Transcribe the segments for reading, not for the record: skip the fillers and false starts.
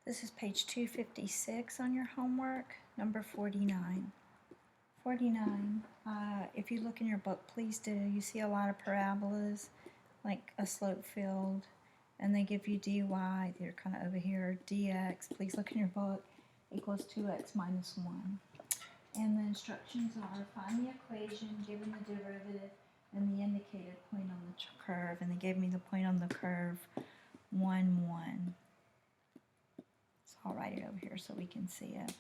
This is page 256 on your homework, number 49. 49, if you look in your book, please do. You see a lot of parabolas, like a slope field, and they give you dy, they're kind of over here, dx, please look in your book, equals 2x minus 1. And the instructions are find the equation given the derivative and the indicated point on the curve, and they gave me the point on the curve 1, 1. I'll write it over here so we can see it.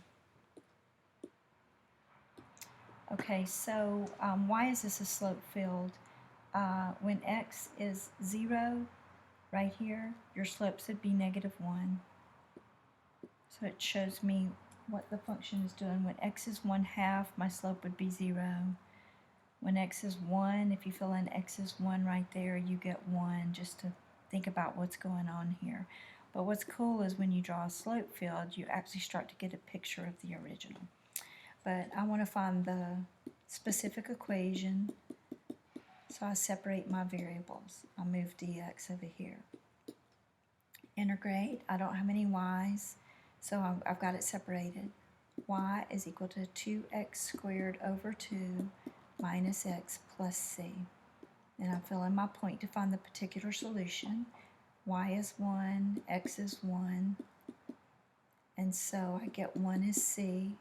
Okay, so why is this a slope field? When x is 0, right here, your slope should be -1. So it shows me what the function is doing. When x is 1/2, my slope would be 0. When x is 1, if you fill in x is 1 right there, you get 1, just to think about what's going on here. But what's cool is when you draw a slope field, you actually start to get a picture of the original. But I want to find the specific equation, so I separate my variables. I move dx over here. Integrate, I don't have any y's, so I've got it separated. Y is equal to 2x squared over 2 minus x plus c. Then I fill in my point to find the particular solution. Y is 1, x is 1, and so I get 1 is c,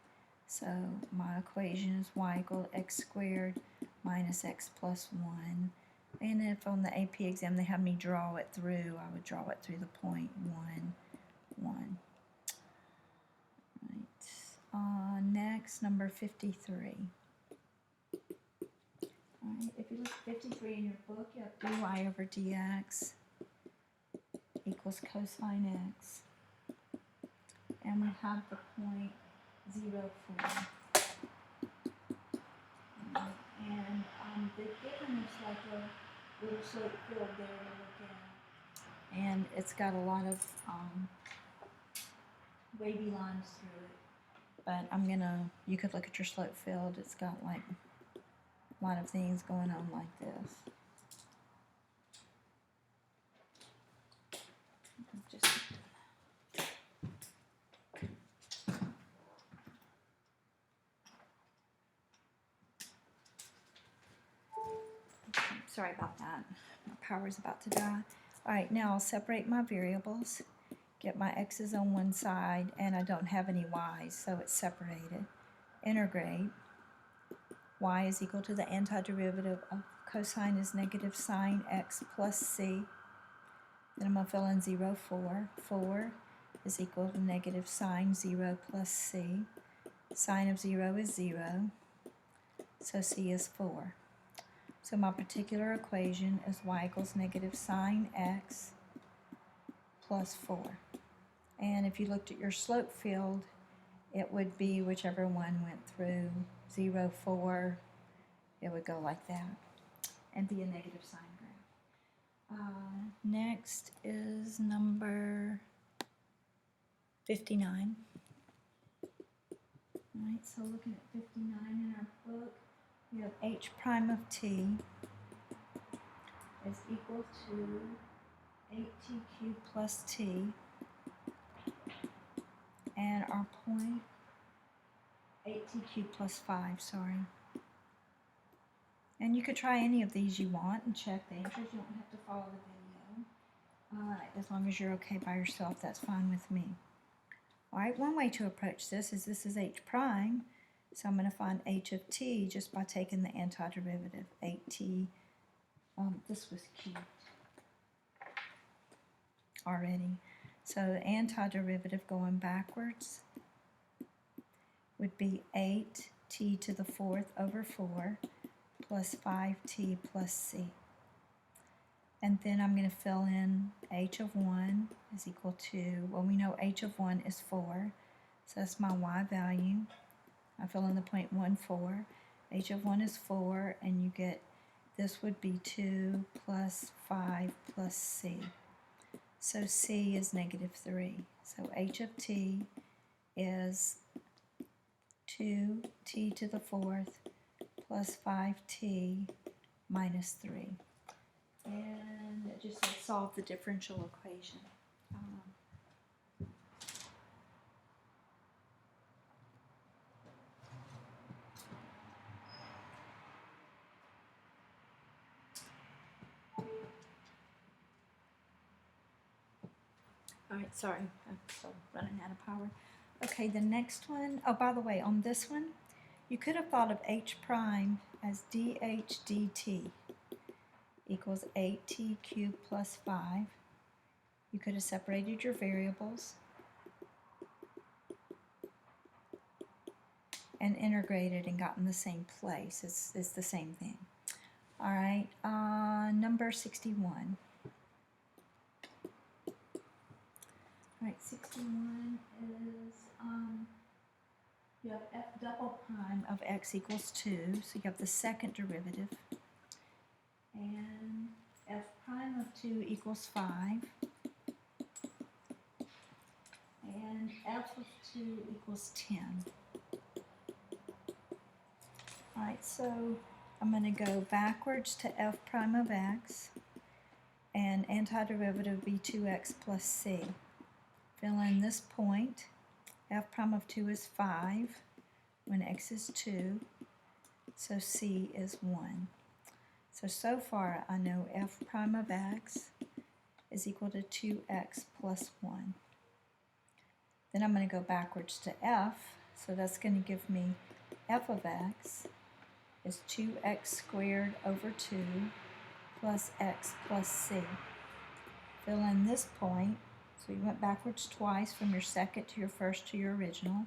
so my equation is y equal to x squared minus x plus 1, and if on the AP exam they have me draw it through, I would draw it through the point 1, 1. Right. Next, number 53. Alright, if you look at 53 in your book, you have dy over dx equals cosine x, and we have the point 0, 4. And they've given us like a little slope field there to look at, and it's got a lot of wavy lines through it. But you could look at your slope field, it's got like a lot of things going on like this. Sorry about that. My power's about to die. Alright, now I'll separate my variables, get my x's on one side, and I don't have any y's, so it's separated. Integrate. Y is equal to the antiderivative of cosine is negative sine x plus c. Then I'm going to fill in 0, 4. 4 is equal to negative sine 0 plus c. Sine of 0 is 0, so c is 4. So my particular equation is y equals negative sine x plus 4. And if you looked at your slope field, it would be whichever one went through 0, 4, it would go like that and be a negative sine graph. Next is number 59. Alright, so looking at 59 in our book, we have h prime of t is equal to 8t cubed plus t, and our point 8t cubed plus 5, sorry. And you could try any of these you want and check the answers. You don't have to follow the video. As long as you're okay by yourself, that's fine with me. Alright, one way to approach this is h prime, so I'm going to find h of t just by taking the antiderivative. 8t, this was cubed already. So the antiderivative going backwards would be 8t to the 4th over 4 plus 5t plus c. And then I'm going to fill in h of 1 is equal to, well, we know h of 1 is 4, so that's my y value. I fill in the point 1, 4. H of 1 is 4, and you get, this would be 2 plus 5 plus c. So c is negative 3. So h of t is 2t to the 4th plus 5t minus 3. And it just says solve the differential equation. All right, sorry, I'm still running out of power. Okay, the next one, oh, by the way, on this one, you could have thought of h prime as dh dt equals 8t cubed plus 5. You could have separated your variables and integrated and gotten the same place. It's the same thing. All right, number 61. All right, 61 is, you have f double prime of x equals 2, so you have the second derivative. And f prime of 2 equals 5. And f of 2 equals 10. Alright, so I'm going to go backwards to f prime of x, and antiderivative be 2x plus c. Fill in this point. F prime of 2 is 5 when x is 2, so c is 1. So far I know f prime of x is equal to 2x plus 1. Then I'm going to go backwards to f, so that's going to give me f of x is 2x squared over 2 plus x plus c. Fill in this point, so you went backwards twice from your second to your first to your original.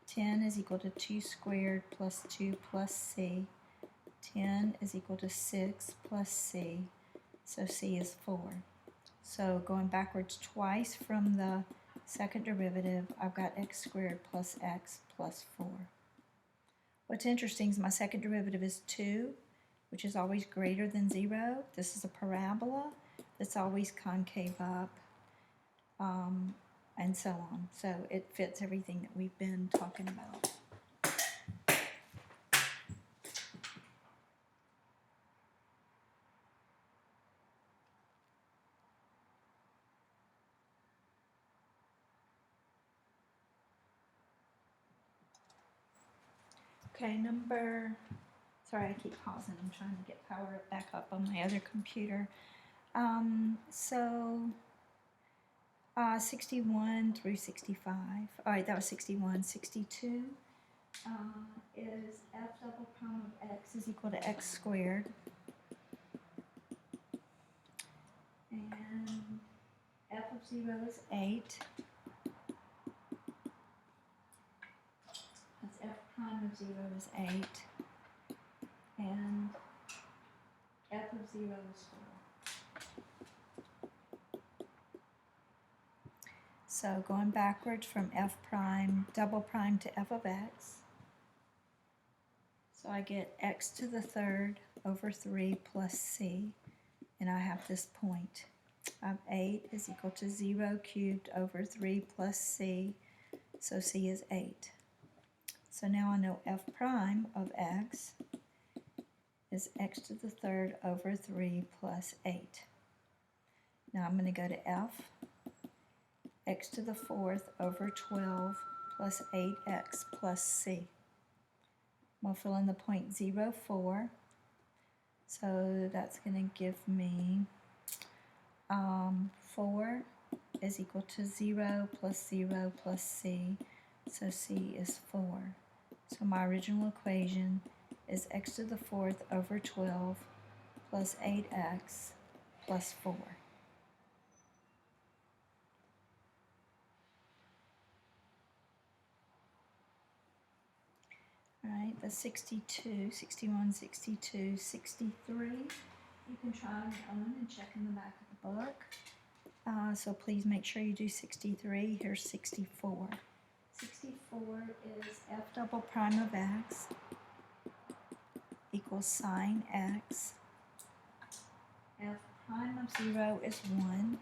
10 is equal to 2 squared plus 2 plus c. 10 is equal to 6 plus c, so c is 4. So going backwards twice from the second derivative, I've got x squared plus x plus 4. What's interesting is my second derivative is 2, which is always greater than 0. This is a parabola that's always concave up, and so on. So it fits everything that we've been talking about. Okay, sorry I keep pausing, I'm trying to get power back up on my other computer. 61 through 65, alright, that was 61. 62 is f double prime of x is equal to x squared. And f of 0 is 8. That's f prime of 0 is 8. And f of 0 is 4. So going backwards from f prime, double prime to f of x. So I get x to the third over 3 plus c, and I have this point. I have 8 is equal to 0 cubed over 3 plus c, so c is 8. So now I know f prime of x is x to the third over 3 plus 8. Now I'm going to go to f, x to the fourth over 12 plus 8x plus c. We'll fill in the point 0, 4. So that's going to give me 4 is equal to 0 plus c, so c is 4. So my original equation is x to the fourth over 12 plus 8x plus 4. Alright, the 62, 61, 62, 63, you can try on your own and check in the back of the book. So please make sure you do 63. Here's 64. 64 is f double prime of x equals sine x. F prime of 0 is 1.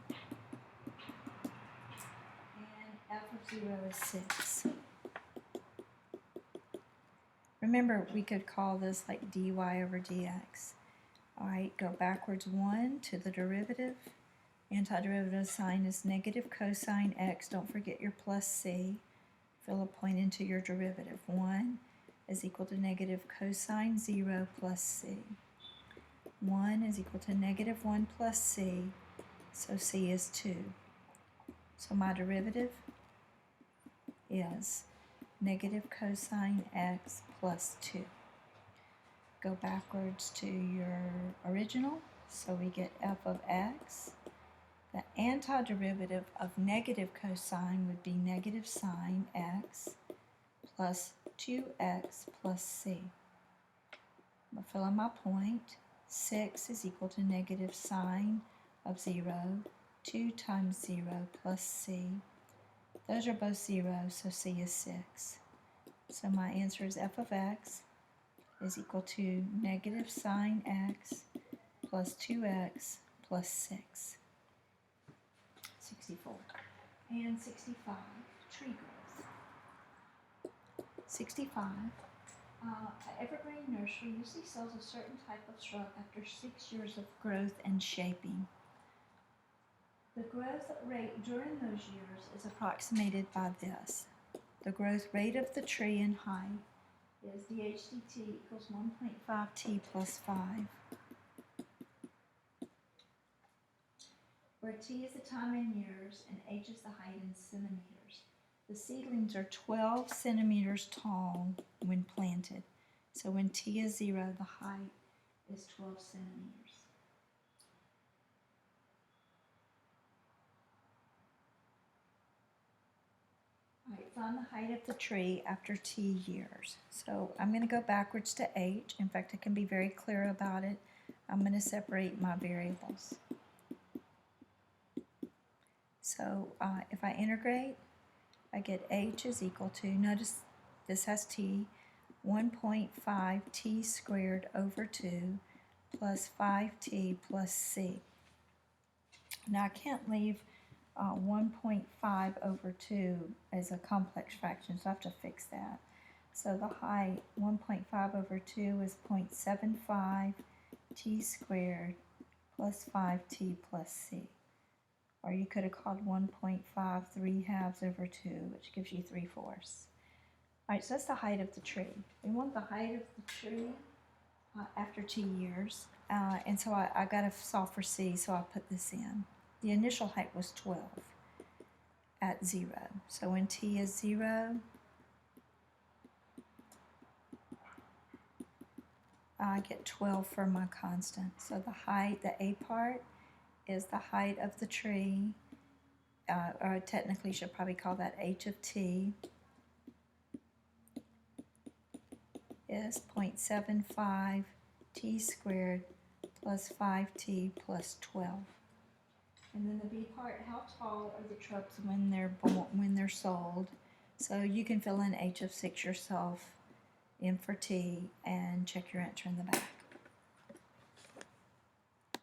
And f of 0 is 6. Remember, we could call this like dy over dx. Alright, go backwards 1 to the derivative. Antiderivative of sine is negative cosine x. Don't forget your plus c. Fill a point into your derivative. 1 is equal to negative cosine 0 plus c. 1 is equal to negative 1 plus c, so c is 2. So my derivative is negative cosine x plus 2. Go backwards to your original, so we get f of x. The antiderivative of negative cosine would be negative sine x plus 2x plus c. I'm fill in my point. 6 is equal to negative sine of 0, 2 times 0 plus c. Those are both 0, so c is 6. So my answer is f of x is equal to negative sine x plus 2x plus 6. 64. And 65, tree growth. 65. Evergreen Nursery usually sells a certain type of shrub after 6 years of growth and shaping. The growth rate during those years is approximated by this. The growth rate of the tree in height is DHDT equals 1.5T plus 5, where T is the time in years and H is the height in centimeters. The seedlings are 12 centimeters tall when planted. So when T is 0, the height is 12 centimeters. All right, find the height of the tree after T years. So I'm going to go backwards to H. In fact, I can be very clear about it. I'm going to separate my variables. So if I integrate, I get H is equal to, notice this has T, 1.5 T squared over 2 plus 5T plus C. Now I can't leave 1.5 over 2 as a complex fraction, so I have to fix that. So the height, 1.5 over 2 is 0.75 T squared plus 5T plus C. Or you could have called 1.5 3/2 over 2, which gives you 3/4. All right, so that's the height of the tree. We want the height of the tree after T years, and so I got to solve for C, so I put this in. The initial height was 12 at 0. So when T is 0, I get 12 for my constant. So the height, the A part, is the height of the tree, or technically should probably call that H of T, is 0.75 T squared plus 5T plus 12. And then the B part, how tall are the shrubs when they're sold? So you can fill in H of 6 yourself in for T and check your answer in the back.